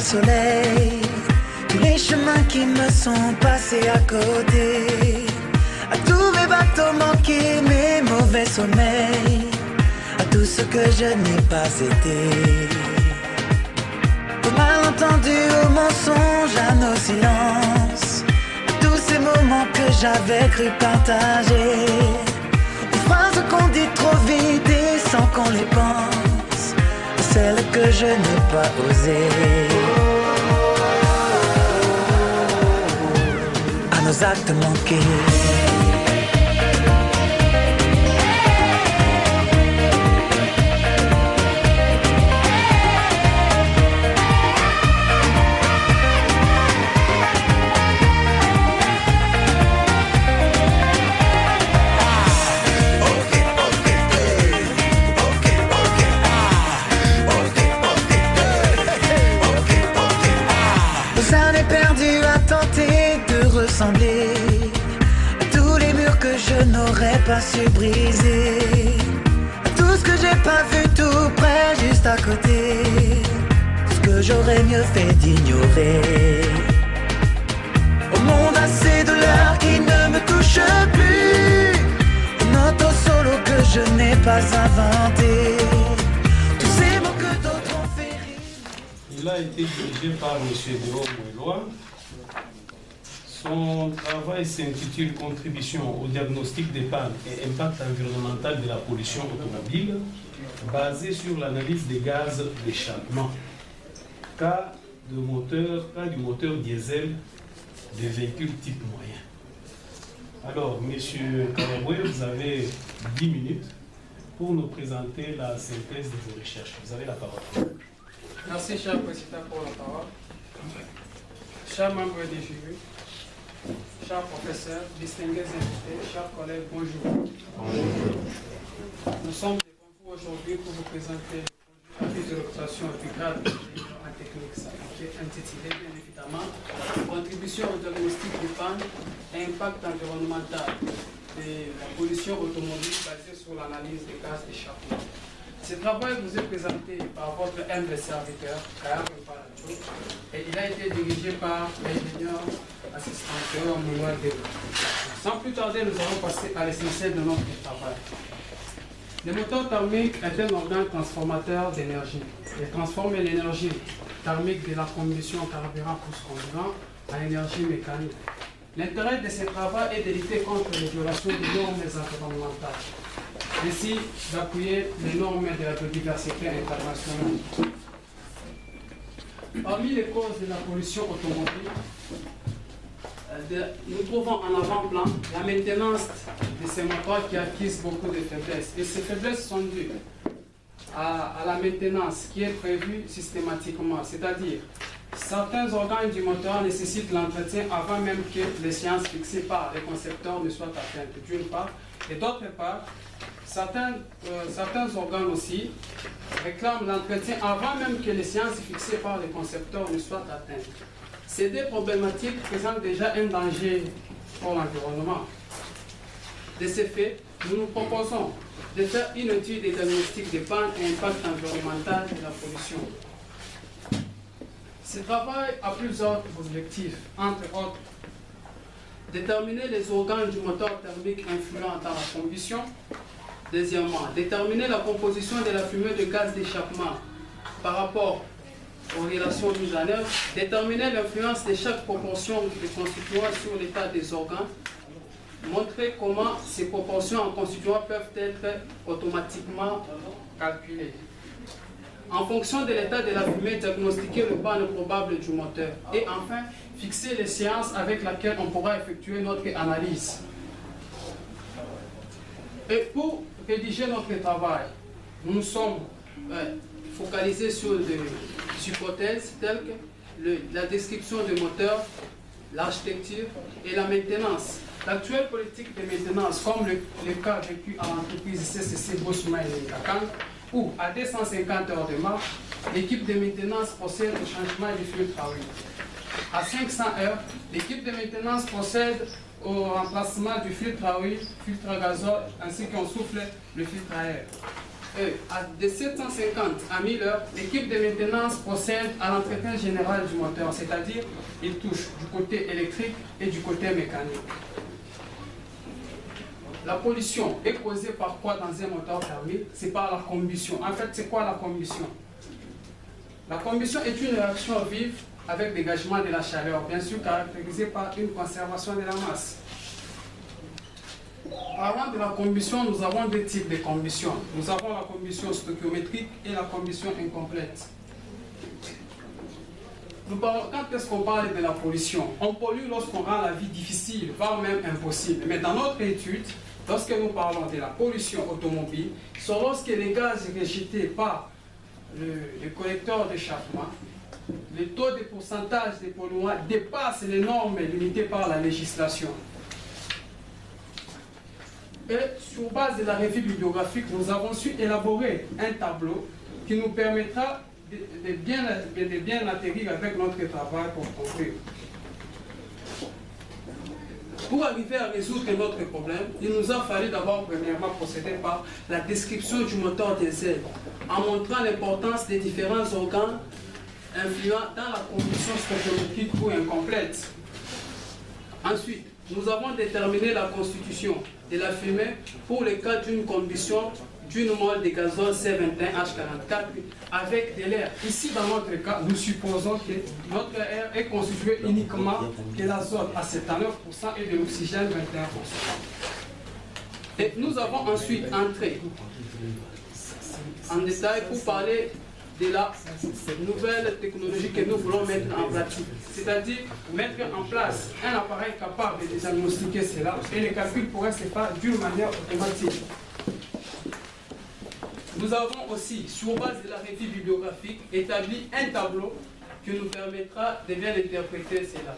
soleil, tous les chemins qui me sont passés à côté, à tous mes bateaux manqués, mes mauvais sommeils, à tout ce que je n'ai pas été. Aux malentendus, aux mensonges, à nos silences, à tous ces moments que j'avais cru partager, des phrases qu'on dit trop vite et sans qu'on les pense, celles que je n'ai pas osées. À nos actes manqués. À tous les murs que je n'aurais pas su briser, à tout ce que j'ai pas vu tout près, juste à côté, ce que j'aurais mieux fait d'ignorer. Au monde assez de l'heure qui ne me touche plus, une autre solo que je n'ai pas inventé, tous ces mots que d'autres ont fait rire. Il a été dirigé par M. Déo Moueloa. Son travail s'intitule « Contribution au diagnostic des pannes et impact environnemental de la pollution automobile » basé sur l'analyse des gaz d'échappement, cas du moteur diesel des véhicules type moyen. Alors, M. Kareboué, vous avez 10 minutes pour nous présenter la synthèse de vos recherches. Vous avez la parole. Merci, cher président, pour la parole. Chers membres des jurys, chers professeurs, distingués invités, chers collègues, bonjour. Nous sommes devant vous aujourd'hui pour vous présenter le avis de l'obtention du grade en technique appliquée, intitulé bien évidemment Contribution au diagnostic des pannes et impact environnemental de la pollution automobile basée sur l'analyse des gaz d'échappement. Ce travail vous est présenté par votre humble serviteur, Kayar Mpalacho, et il a été dirigé par l'ingénieur assistant Théo Mouloua Déo. Sans plus tarder, nous allons passer à l'essentiel de notre travail. Le moteur thermique est un organe transformateur d'énergie. Il transforme l'énergie thermique de la combustion carburant plus comburant en énergie mécanique. L'intérêt de ce travail est de lutter contre les violations des normes environnementales, ainsi d'appuyer les normes de la biodiversité internationale. Parmi les causes de la pollution automobile, nous trouvons en avant-plan la maintenance de ces moteurs qui acquisent beaucoup de faiblesses. Et ces faiblesses sont dues à la maintenance qui est prévue systématiquement, c'est-à-dire certains organes du moteur nécessitent l'entretien avant même que l'échéance fixée par les concepteurs ne soit atteinte, d'une part, et d'autre part, certains organes aussi réclament l'entretien avant même que l'échéance fixée par les concepteurs ne soit atteinte. Ces deux problématiques présentent déjà un danger pour l'environnement. De ce fait, nous nous proposons de faire une étude des diagnostics des pannes et impact environnemental de la pollution. Ce travail a plusieurs objectifs, entre autres, déterminer les organes du moteur thermique influents dans la combustion. Deuxièmement, déterminer la composition de la fumée de gaz d'échappement par rapport aux relations mises en œuvre, déterminer l'influence de chaque proportion de constituants sur l'état des organes, montrer comment ces proportions en constituants peuvent être automatiquement calculées. En fonction de l'état de la fumée, diagnostiquer le panne probable du moteur. Et enfin, fixer les séances avec lesquelles on pourra effectuer notre analyse. Et pour rédiger notre travail, nous nous sommes focalisés sur des hypothèses telles que la description du moteur, l'architecture et la maintenance. L'actuelle politique de maintenance, comme le cas vécu à l'entreprise CCC Bosman et Kakan, où à 250 heures de marche, l'équipe de maintenance procède au changement du filtre à huile. À 500 heures, l'équipe de maintenance procède au remplacement du filtre à huile, filtre à gazole, ainsi qu'on souffle le filtre à air. De 750 à 1000 heures, l'équipe de maintenance procède à l'entretien général du moteur, c'est-à-dire il touche du côté électrique et du côté mécanique. La pollution est causée par quoi dans un moteur thermique? C'est par la combustion. En fait, c'est quoi la combustion? La combustion est une réaction vive avec dégagement de la chaleur, bien sûr caractérisée par une conservation de la masse. Parlant de la combustion, nous avons deux types de combustion. Nous avons la combustion stoichiométrique et la combustion incomplète. Quand est-ce qu'on parle de la pollution? On pollue lorsqu'on rend la vie difficile, voire même impossible. Mais dans notre étude, lorsque nous parlons de la pollution automobile, c'est lorsque les gaz rejetés par le collecteur d'échappement, le taux de pourcentage des polluants dépasse les normes limitées par la législation. Et sur base de la revue bibliographique, nous avons su élaborer un tableau qui nous permettra de bien atterrir avec notre travail pour conclure. Pour arriver à résoudre notre problème, il nous a fallu d'abord premièrement procéder par la description du moteur diesel, en montrant l'importance des différents organes influents dans la combustion stoichiométrique ou incomplète. Ensuite, nous avons déterminé la constitution de la fumée pour le cas d'une combustion d'une molle de gazole C21H44 avec de l'air. Ici, dans notre cas, nous supposons que notre air est constitué uniquement de l'azote à 79% et de l'oxygène 21%. Et nous avons ensuite entré en détail pour parler de la nouvelle technologie que nous voulons mettre en pratique, c'est-à-dire mettre en place un appareil capable de diagnostiquer cela et les calculs pourraient se faire d'une manière automatique. Nous avons aussi, sur base de la revue bibliographique, établi un tableau qui nous permettra de bien interpréter cela.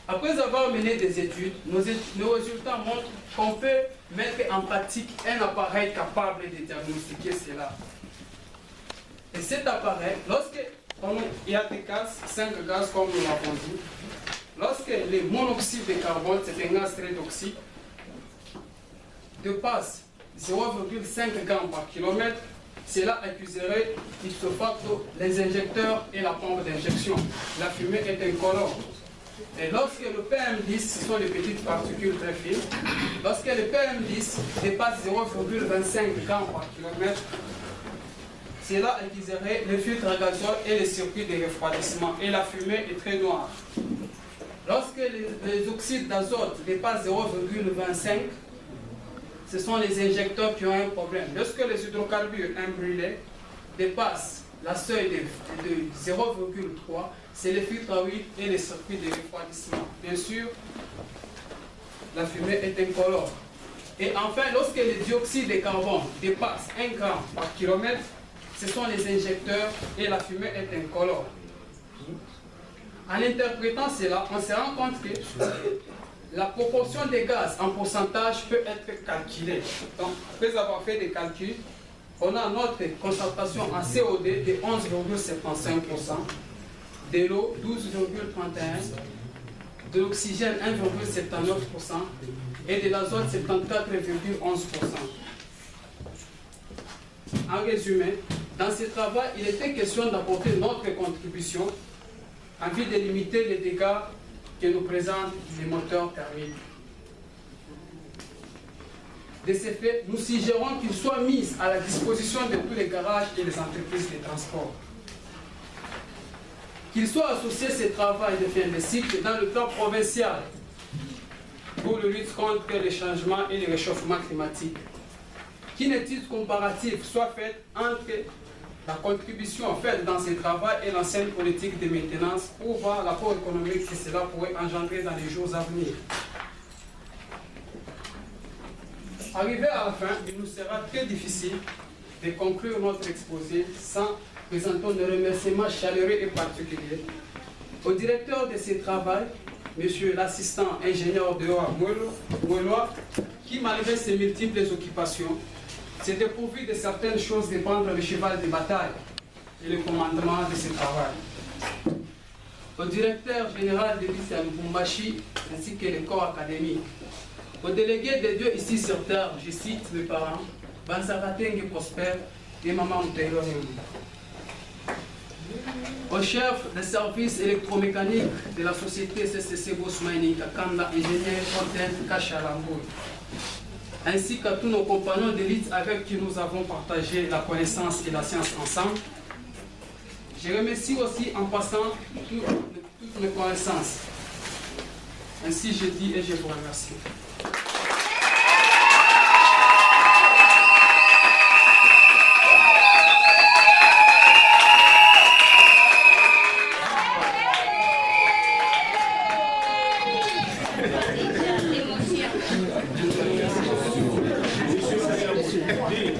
Après avoir mené des études, nos résultats montrent qu'on peut mettre en pratique un appareil capable de diagnostiquer cela. Et cet appareil, il y a des gaz, 5 gaz comme nous l'avons dit, lorsque le monoxyde de carbone, c'est un gaz très toxique, dépasse 0,5 grammes par kilomètre, cela accuserait ipso facto les injecteurs et la pompe d'injection. La fumée est incolore. Et lorsque le PM10, ce sont les petites particules très fines, lorsque le PM10 dépasse 0,25 grammes par kilomètre, cela accuserait le filtre à gazole et les circuits de refroidissement. Et la fumée est très noire. Lorsque les oxydes d'azote dépassent 0,25, ce sont les injecteurs qui ont un problème. Lorsque les hydrocarbures imbrûlés dépassent la seuil de 0,3, c'est les filtres à huile et les circuits de refroidissement. Bien sûr, la fumée est incolore. Et enfin, lorsque le dioxyde de carbone dépasse 1 gramme par kilomètre, ce sont les injecteurs et la fumée est incolore. En interprétant cela, on se rend compte que la proportion des gaz en pourcentage peut être calculée. Donc, après avoir fait des calculs, on a notre concentration en COD de 11,75%, de l'eau 12,31%, de l'oxygène 1,79% et de l'azote 74,11%. En résumé, dans ce travail, il était question d'apporter notre contribution en vue de limiter les dégâts que nous présentent les moteurs thermiques. De ce fait, nous suggérons qu'ils soient mis à la disposition de tous les garages et les entreprises de transport. Qu'ils soient associés à ce travail de fin de cycle dans le plan provincial pour la lutte contre les changements et le réchauffement climatique. Qu'une étude comparative soit faite entre la contribution faite dans ce travail et l'ancienne politique de maintenance pour voir l'apport économique que cela pourrait engendrer dans les jours à venir. Arrivé à la fin, il nous sera très difficile de conclure notre exposé sans présenter nos remerciements chaleureux et particuliers au directeur de ce travail, monsieur l'assistant ingénieur de Mouelois, qui malgré ses multiples occupations, s'est dépourvu de certaines choses de prendre le cheval de bataille et le commandement de ce travail. Au directeur général de l'ICA Lubumbashi ainsi que le corps académique. Au délégué des dieux ici sur terre, je cite mes parents, Banzakatenge Prosper et Maman Taylor. Au chef des services électromécaniques de la société CCC Boss Mining, Kakanda, ingénieur Fontaine Kachalambo, ainsi qu'à tous nos compagnons d'élite avec qui nous avons partagé la connaissance et la science ensemble. Je remercie aussi en passant toutes mes connaissances. Ainsi je dis et je vous remercie.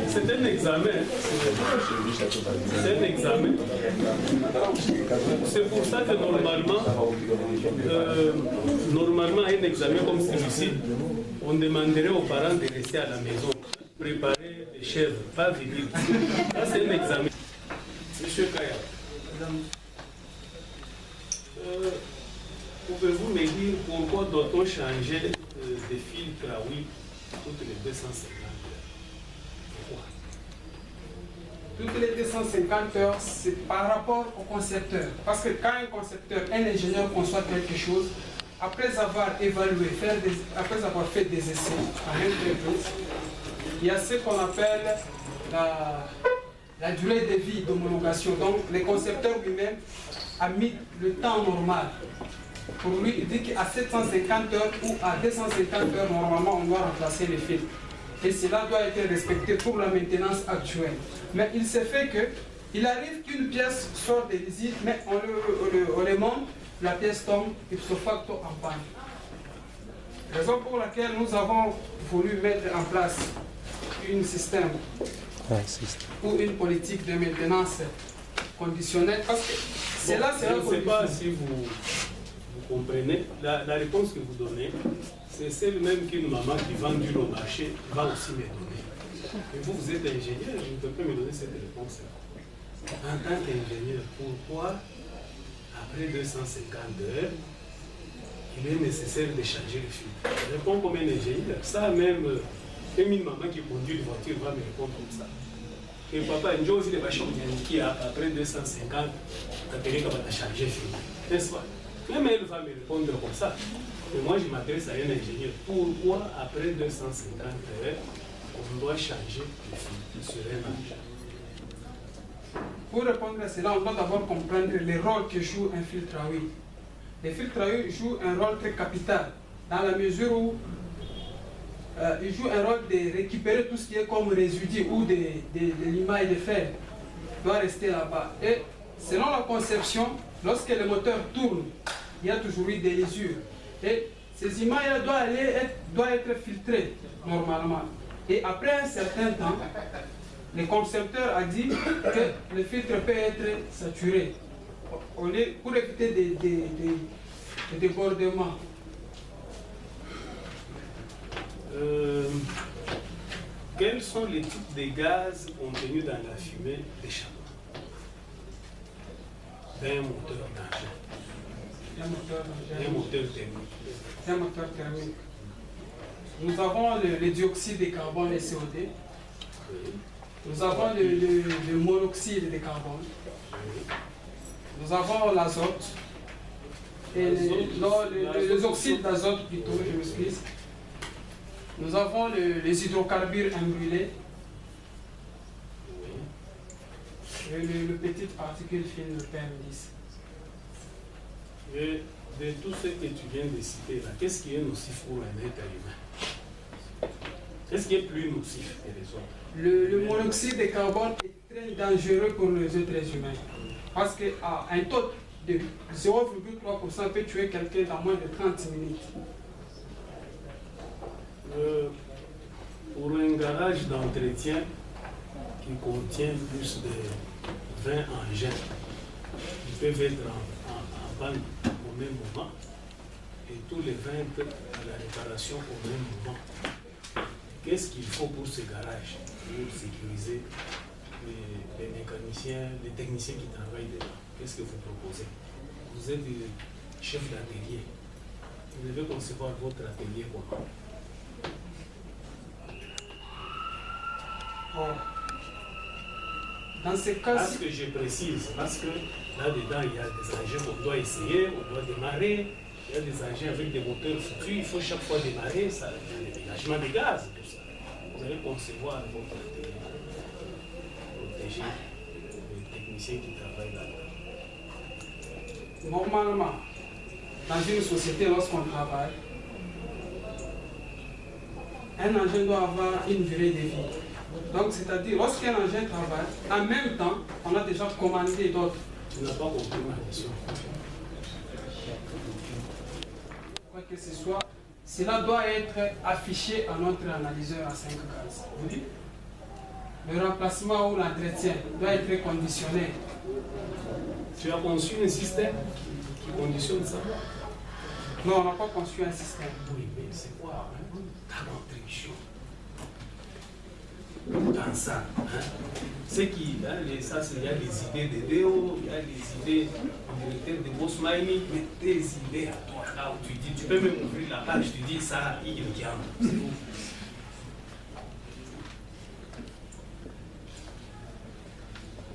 C'est un examen. C'est un examen. C'est pour ça que normalement, un examen comme celui-ci, on demanderait aux parents de rester à la maison, préparer des chèvres, pas venir. Là, c'est un examen. Monsieur Kaya, pouvez-vous me dire pourquoi doit-on changer de filtre à huile toutes les 250 heures? Toutes les 250 heures, c'est par rapport au concepteur. Parce que quand un concepteur, un ingénieur conçoit quelque chose, après avoir évalué, après avoir fait des essais à l'entreprise, il y a ce qu'on appelle la durée de vie d'homologation. Donc, le concepteur lui-même a mis le temps normal. Pour lui, il dit qu'à 750 heures ou à 250 heures, normalement, on doit remplacer les fils. Et cela doit être respecté pour la maintenance actuelle. Mais il s'est fait qu'il arrive qu'une pièce sort de l'usine, mais on le monte, la pièce tombe ipso facto en panne. Raison pour laquelle nous avons voulu mettre en place un système ou une politique de maintenance conditionnelle, parce que cela sera. Je ne sais pas si vous comprenez, la réponse que vous donnez, c'est celle même qu'une maman qui vend du au marché va aussi me donner. Et vous, vous êtes ingénieur, je ne peux pas me donner cette réponse-là. En tant qu'ingénieur, pourquoi, après 250 heures, il est nécessaire de changer le filtre? Je réponds comme un ingénieur. Ça même, une maman qui conduit une voiture va me répondre comme ça. Et papa, un jour, il va changer après 250, tu vas changer le filtre. N'est-ce pas? Même elle va me répondre comme ça. Et moi, je m'adresse à un ingénieur. Pourquoi, après 250 heures, on doit changer le filtre sur un engin? Pour répondre à cela, on doit d'abord comprendre le rôle que joue un filtre à huile. Le filtre à huile joue un rôle très capital, dans la mesure où il joue un rôle de récupérer tout ce qui est comme résidu ou de limaille de fer, doit rester là-bas. Et selon la conception, lorsque le moteur tourne, il y a toujours eu des usures. Et ces images doivent être filtrées normalement. Et après un certain temps, le concepteur a dit que le filtre peut être saturé pour éviter des débordements. Quels sont les types de gaz contenus dans la fumée d'échappement d'un moteur d'engin? Un moteur thermique. Un moteur thermique. Nous avons le dioxyde de carbone, le CO2. Oui. Nous avons le monoxyde de carbone. Oui. Nous avons l'azote. Et les oxydes d'azote plutôt, je m'excuse. Nous avons les hydrocarbures imbrûlés. Oui. Et les petites particules fines, le PM10. Et de tout ce que tu viens de citer là, qu'est-ce qui est nocif pour un être humain? Qu'est-ce qui est plus nocif que les autres? Le monoxyde de carbone est très dangereux pour les êtres humains. Parce qu'à un taux de 0,3% peut tuer quelqu'un dans moins de 30 minutes. Pour un garage d'entretien qui contient plus de 20 engins, ils peuvent être en panne au même moment et tous les 20 à la réparation au même moment. Qu'est-ce qu'il faut pour ce garage pour sécuriser les mécaniciens, les techniciens qui travaillent dedans? Qu'est-ce que vous proposez? Vous êtes chef d'atelier. Vous devez concevoir votre atelier comment? Dans ce cas, Parce que je précise, parce que là-dedans, il y a des engins qu'on doit essayer, on doit démarrer. Il y a des engins avec des moteurs foutus, il faut chaque fois démarrer, ça, il y a le dégagement de gaz, tout ça. Vous allez concevoir votre atelier, protéger les techniciens qui travaillent là-dedans. normalement, dans une société, lorsqu'on travaille, un engin doit avoir une durée de vie. Donc, c'est-à-dire, lorsqu'un engin travaille, en même temps, on a déjà commandé d'autres. Tu n'as pas compris ma question. Quoi que ce soit, cela doit être affiché à notre analyseur à 5 gaz. Vous dites? Le remplacement ou l'entretien doit être conditionné. Tu as conçu un système qui conditionne ça? Non, on n'a pas conçu un système. Oui, mais c'est quoi hein, ta contribution dans ça hein? C'est qui hein, ça, il y a des idées de Déo, il y a des idées du directeur de Boss Mining, mais tes idées à toi, là où tu dis, tu peux même ouvrir la page, tu dis ça, il y a c'est où?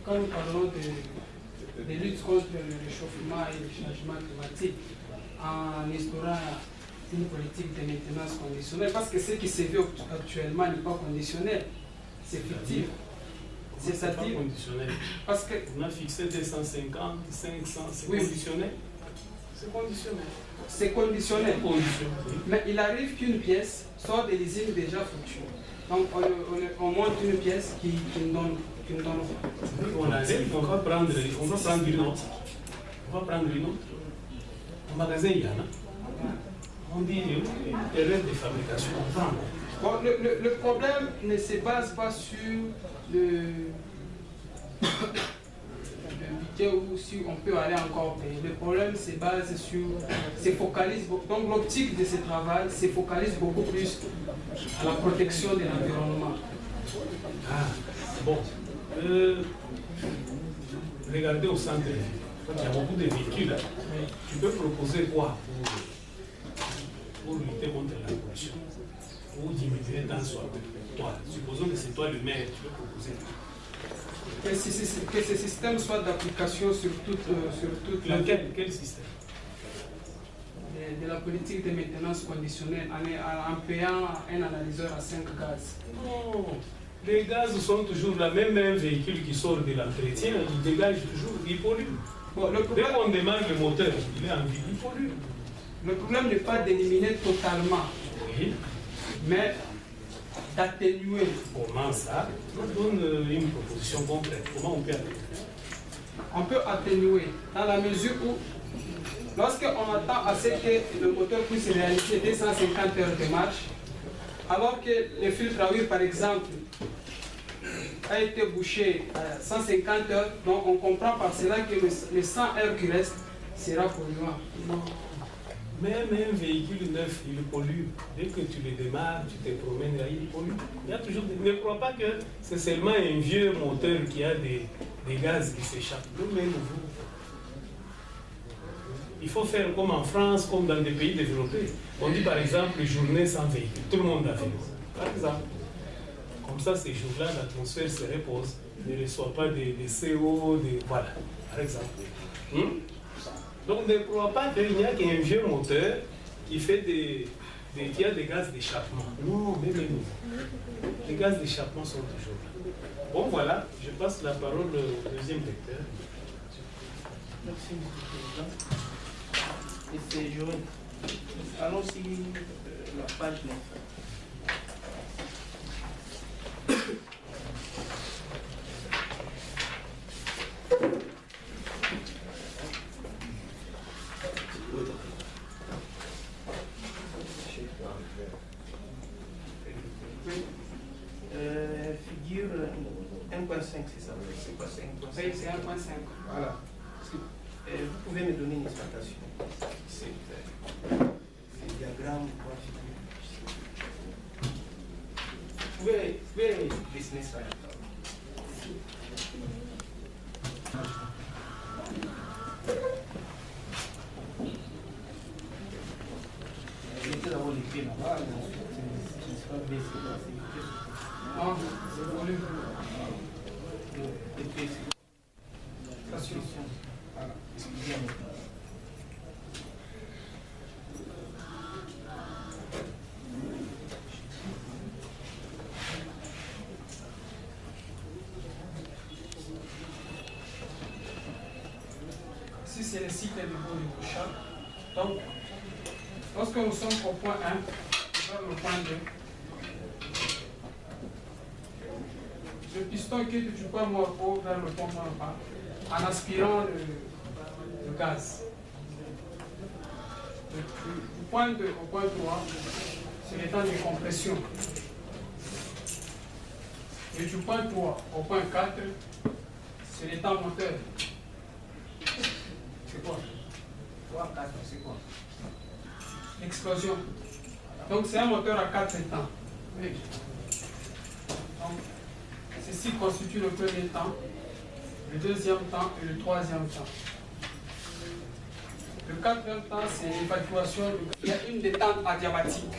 Quand nous parlons de lutte contre le réchauffement et le changement climatique, en instaurant une politique de maintenance conditionnelle, parce que ce qui se fait actuellement n'est pas conditionnel, c'est fictif. C'est-à-dire, conditionnel. parce que On a fixé 250, 500, c'est Oui. conditionnel. C'est conditionnel. c'est conditionnel. C'est conditionnel. Mais il arrive qu'une pièce soit de l'usine déjà foutue. Donc on monte une pièce qui ne donne pas. On va prendre une autre. On va prendre une autre. Au magasin, il y en a. On dit erreur de fabrication. On prend. Bon, le problème ne se base pas sur le budget ou si on peut aller encore payer. Le problème se base sur, se focalise, donc l'optique de ce travail se focalise beaucoup plus à la protection de l'environnement. Ah, bon. Regardez au centre. Il y a beaucoup de véhicules. Tu peux proposer quoi pour lutter contre la pollution? Ou diminuer dans soi. Toi, supposons que c'est toi le maire, tu peux proposer. Que ce système soit d'application sur toute Quel système? de la politique de maintenance conditionnelle en payant un analyseur à 5 gaz. Non. Les gaz sont toujours là. Même un véhicule qui sort de l'entretien, il dégage toujours, il pollue. Bon, Dès qu'on démarre le moteur, il est en vie, il pollue. le problème n'est pas d'éliminer totalement, Oui. mais d'atténuer. Comment ça? On donne une proposition concrète. Comment on peut atténuer? On peut atténuer dans la mesure où, lorsqu'on attend à ce que le moteur puisse réaliser 250 heures de marche, alors que le filtre à huile, par exemple, a été bouché à 150 heures, donc on comprend par cela que les 100 heures qui restent sera polluant. Non. Même un véhicule neuf, il pollue. Dès que tu le démarres, tu te promènes là, il pollue. Il y a toujours Ne crois pas que c'est seulement un vieux moteur qui a des gaz qui s'échappent. Nous-mêmes, il faut faire comme en France, comme dans des pays développés. On dit par exemple journée sans véhicule. Tout le monde a vélo. Par exemple. Comme ça, ces jours-là, l'atmosphère se repose, ne reçoit pas de CO, voilà, par exemple. Donc ne crois pas qu'il n'y a qu'un vieux moteur qui fait qui a des gaz d'échappement. Non, même nous. Les gaz d'échappement sont toujours là. Bon, voilà, je passe la parole au deuxième lecteur. Merci, M. le Président. Et c'est Joël. Allons-y, la page 9. Figure 1.5, c'est ça? C'est quoi, c'est 1.5? Oui, c'est 1.5. Voilà. Vous pouvez me donner une explication? C'est diagramme, quoi, figure. Vous pouvez dessiner ça? Mettez d'abord les pieds là-bas, ensuite, je ne sais pas baisser la sécurité. le volet de pression. Voilà. Excusez-moi. Ici, c'est le cycle de Bourg-Bouchard. Donc, lorsque nous sommes au point 1, vers le point 2, le piston quitte du point haut vers le point bas en aspirant le gaz. Du point 2 au point 3, c'est le temps de compression. Et du point 3 au point 4, c'est le temps moteur. C'est quoi? 3, 4, c'est quoi? L'explosion. Donc c'est un moteur à 4 temps. Oui. Donc, ceci constitue le premier temps, le deuxième temps et le troisième temps. Le quatrième temps, c'est l'évacuation. Il y a une détente adiabatique.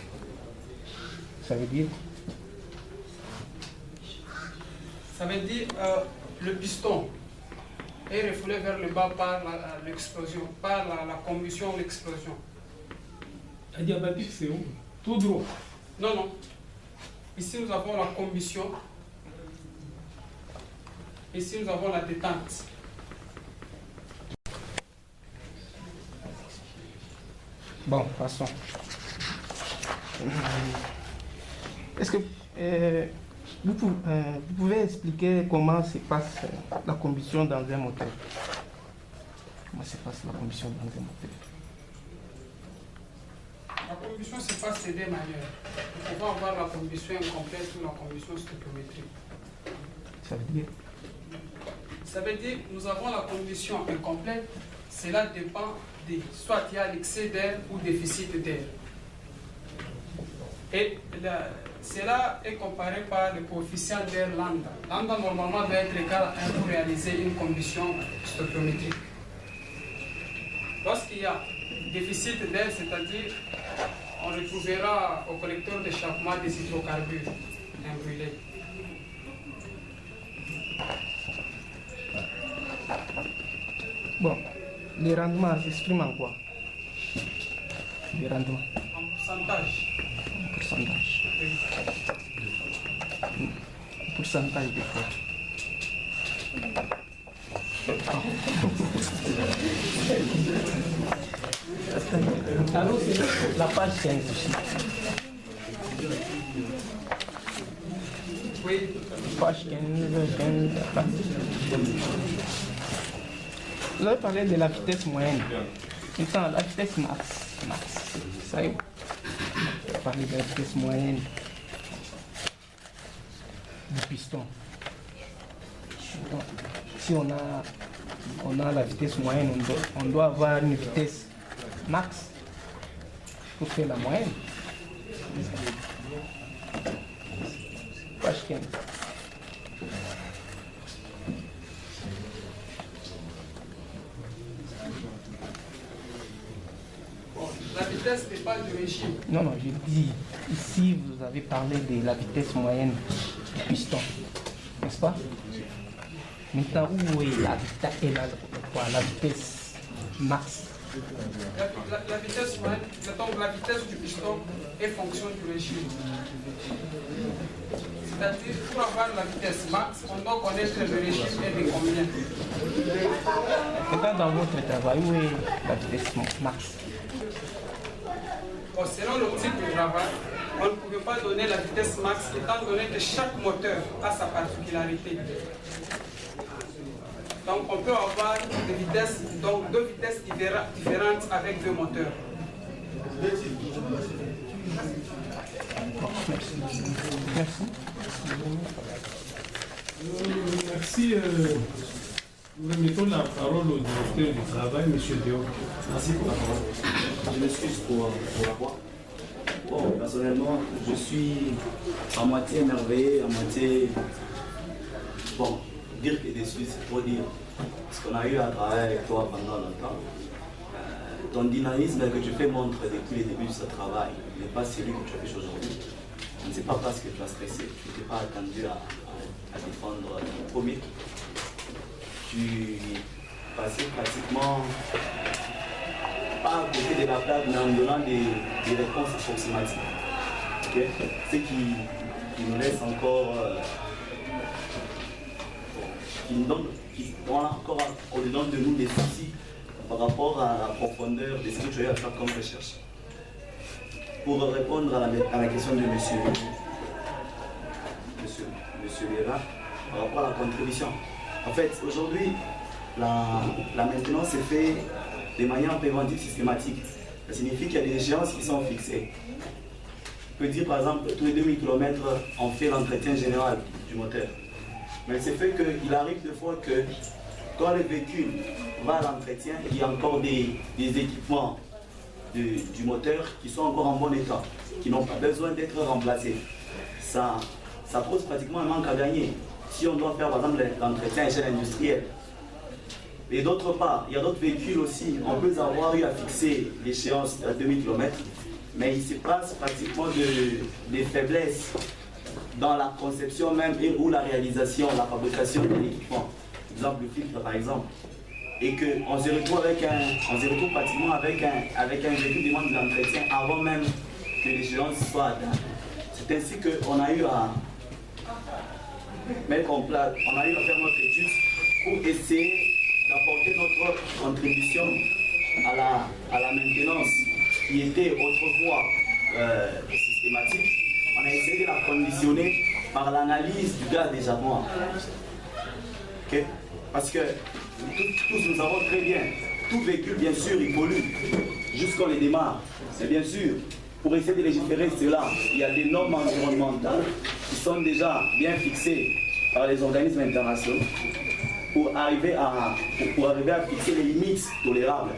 Ça veut dire? Ça veut dire le piston est refoulé vers le bas par l'explosion, par la combustion, l'explosion. Adiabatique, c'est où? Tout droit. Non, non. Ici, nous avons la combustion. Ici, nous avons la détente. Bon, passons. Est-ce que vous pouvez expliquer comment se passe la combustion dans un moteur? Comment se passe la combustion dans un moteur? La combustion se passe de deux manières. Nous pouvons avoir la combustion incomplète ou la combustion stoichiométrique. Ça veut dire? Ça veut dire que nous avons la combustion incomplète. Cela dépend de soit il y a l'excès d'air ou déficit d'air. Et cela est comparé par le coefficient d'air lambda. Lambda normalement doit être égal à 1 pour réaliser une combustion stoichiométrique. Lorsqu'il y a déficit d'air, c'est-à-dire on retrouvera au collecteur d'échappement des hydrocarbures imbrûlés. Bon, les rendements s'expriment en quoi? Les rendements? En pourcentage. En pourcentage. Oui. Pourcentage de quoi? Alors, c'est la page 15 aussi. Oui. Page 15. Vous avez parlé de la vitesse moyenne. Maintenant, la vitesse max. Ça y est. Vous avez parlé de la vitesse moyenne du piston. Donc, si on a la vitesse moyenne, on doit avoir une vitesse max pour faire la moyenne. Page 15. La vitesse n'est pas du régime. Non, je dis, ici vous avez parlé de la vitesse moyenne du piston, n'est-ce pas? Maintenant, où est la vitesse max? La vitesse moyenne, donc la vitesse du piston est fonction du régime. C'est-à-dire, pour avoir la vitesse max, on doit connaître le régime et de combien. Maintenant, dans votre travail, où est la vitesse max? Bon, selon le type de travail, on ne pouvait pas donner la vitesse max étant donné que chaque moteur a sa particularité. Donc on peut avoir des vitesses, donc deux vitesses différentes avec deux moteurs. Merci. Merci. Nous remettons la parole au directeur du travail, M. Diop. Merci pour la parole. Je m'excuse pour la voix. Bon, personnellement, je suis à moitié émerveillé, à moitié... Bon, dire que déçu, c'est trop dire. Parce qu'on a eu à travailler avec toi pendant longtemps. Ton dynamisme que tu fais montre depuis le début de ce travail n'est pas celui que tu affiches aujourd'hui. ne sais pas parce que tu as stressé, tu n'étais pas attendu à défendre le premier. Tu passais pratiquement pas à côté de la plaque, mais en donnant des réponses approximatives. Okay? Ce qui nous laisse encore, on a encore au-dedans de nous des soucis par rapport à la profondeur de ce que tu as à faire comme recherche. Pour répondre à la question de monsieur Léra, par rapport à la contribution. En fait, aujourd'hui, la maintenance est faite de manière préventive systématique. Ça signifie qu'il y a des échéances qui sont fixées. On peut dire par exemple, tous les 2000 km, on fait l'entretien général du moteur. Mais c'est fait qu'il arrive des fois que quand le véhicule va à l'entretien, il y a encore des équipements du moteur qui sont encore en bon état, qui n'ont pas besoin d'être remplacés. Ça pose pratiquement un manque à gagner si on doit faire par exemple l'entretien à échelle industrielle. Et d'autre part, il y a d'autres véhicules aussi, on peut avoir eu à fixer l'échéance à 2000 km, mais il se passe pratiquement des faiblesses dans la conception même et ou la réalisation, la fabrication de l'équipement. Exemple le filtre par exemple. Et qu'on se retrouve pratiquement avec un véhicule qui demande de l'entretien avant même que l'échéance soit atteinte. C'est ainsi qu'on a eu à mettre en place, on a eu à faire notre étude pour essayer d'apporter notre contribution à la maintenance qui était autrefois systématique. On a essayé de la conditionner par l'analyse du gaz d'échappement. Okay? Parce que tous nous savons très bien, tout véhicule bien sûr il pollue jusqu'on les démarre. C'est bien sûr, pour essayer de légiférer cela, il y a des normes environnementales qui sont déjà bien fixées par les organismes internationaux pour arriver à fixer les limites tolérables.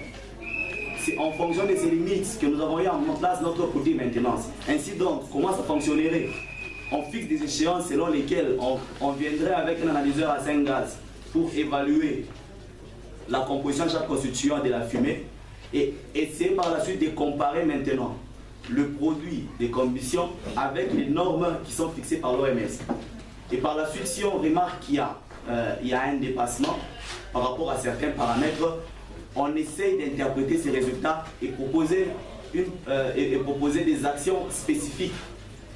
C'est en fonction de ces limites que nous avons eu en place notre côté maintenance. Ainsi donc, comment ça fonctionnerait? On fixe des échéances selon lesquelles on viendrait avec un analyseur à 5 gaz pour évaluer la composition de chaque constituant de la fumée et essayer par la suite de comparer maintenant le produit de combustion avec les normes qui sont fixées par l'OMS. Et par la suite, si on remarque qu'il y a un dépassement par rapport à certains paramètres, on essaye d'interpréter ces résultats et proposer des actions spécifiques.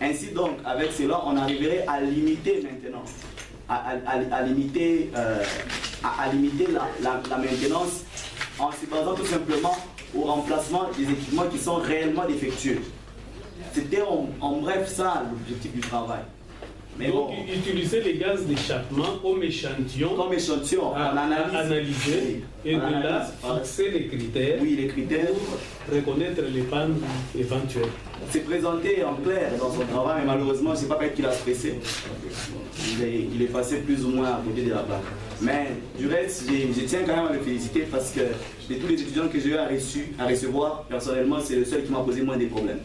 Ainsi donc, avec cela, on arriverait à limiter maintenant, à limiter la maintenance en se basant tout simplement au remplacement des équipements qui sont réellement défectueux. C'était en bref ça l'objectif du travail. Mais donc, bon, utiliser les gaz d'échappement comme échantillon, on analyser et de là fixer les critères, oui, les critères pour reconnaître les pannes éventuelles. C'est présenté en clair dans son travail, mais malheureusement, je ne sais pas qu'il a stressé. Il est passé plus ou moins à côté de la plaque. Mais du reste, je tiens quand même à le féliciter parce que de tous les étudiants que j'ai eu à recevoir, personnellement, c'est le seul qui m'a posé moins de problèmes.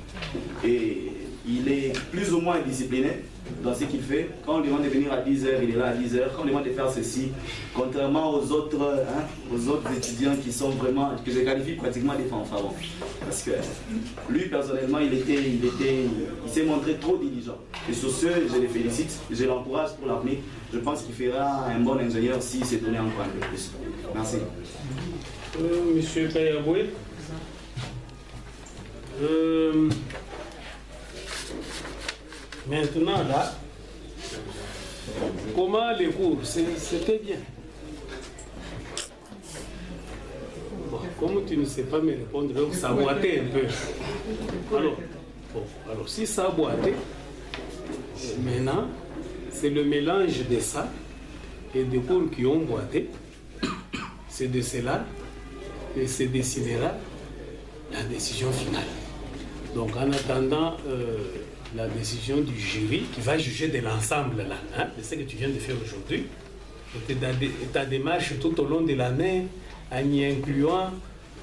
Et il est plus ou moins discipliné dans ce qu'il fait. Quand on demande de venir à 10h, il est là à 10h. Quand on demande de faire ceci, contrairement aux autres étudiants qui sont vraiment, que je qualifie pratiquement des fanfarons. Parce que lui, personnellement, il s'est montré trop diligent. Et sur ce, je le félicite, je l'encourage pour l'avenir. Je pense qu'il fera un bon ingénieur s'il s'est donné encore un peu plus. Merci. Monsieur Kayaboué, maintenant là, comment les cours? C'était bien. Bon, comme tu ne sais pas me répondre, donc ça boitait un peu. Alors si ça boitait, maintenant, c'est le mélange de ça et des cours qui ont boité. C'est de cela et se décidera la décision finale. Donc en attendant la décision du jury qui va juger de l'ensemble là, hein, de ce que tu viens de faire aujourd'hui, et ta démarche tout au long de l'année en y incluant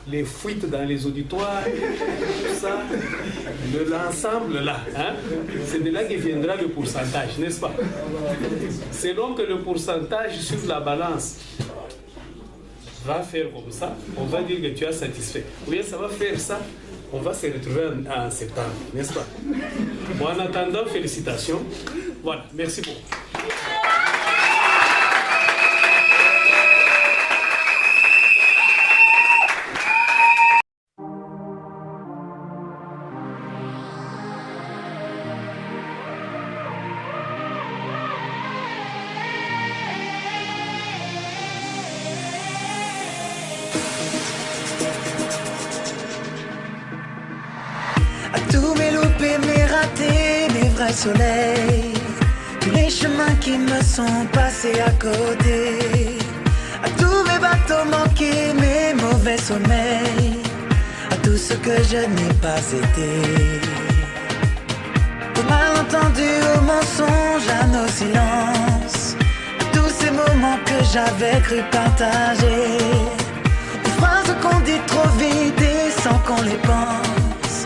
les fuites dans les auditoires, tout ça, de l'ensemble là, hein, c'est de là que viendra le pourcentage, n'est-ce pas? Selon que le pourcentage sur la balance va faire comme ça, on va dire que tu as satisfait. Ou bien ça va faire ça, on va se retrouver en septembre, n'est-ce pas? Bon, en attendant, félicitations. Voilà, merci beaucoup. À tous mes loupés, mes ratés, mes vrais soleils, tous les chemins qui me sont passés à côté, à tous mes bateaux manqués, mes mauvais sommeils, à tout ce que je n'ai pas été, aux malentendus, aux mensonges, à nos silences, à tous ces moments que j'avais cru partager, aux phrases qu'on dit trop vite et sans qu'on les pense,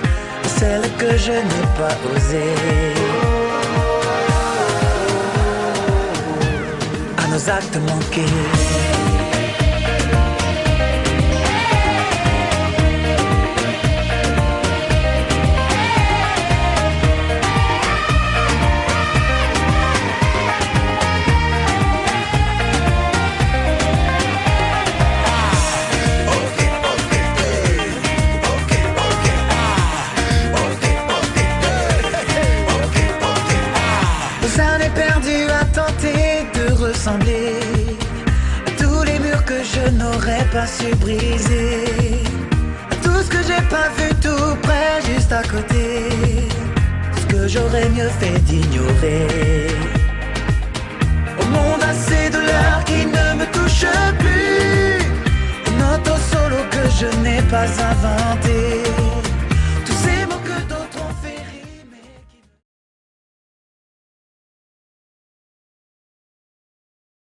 celles que je n'ai pas osées, à nos actes manqués. Ressembler à tous les murs que je n'aurais pas su briser, à tout ce que j'ai pas vu tout près, juste à côté, ce que j'aurais mieux fait d'ignorer. Au monde assez de l'heure qui ne me touche plus, une auto solo que je n'ai pas inventé,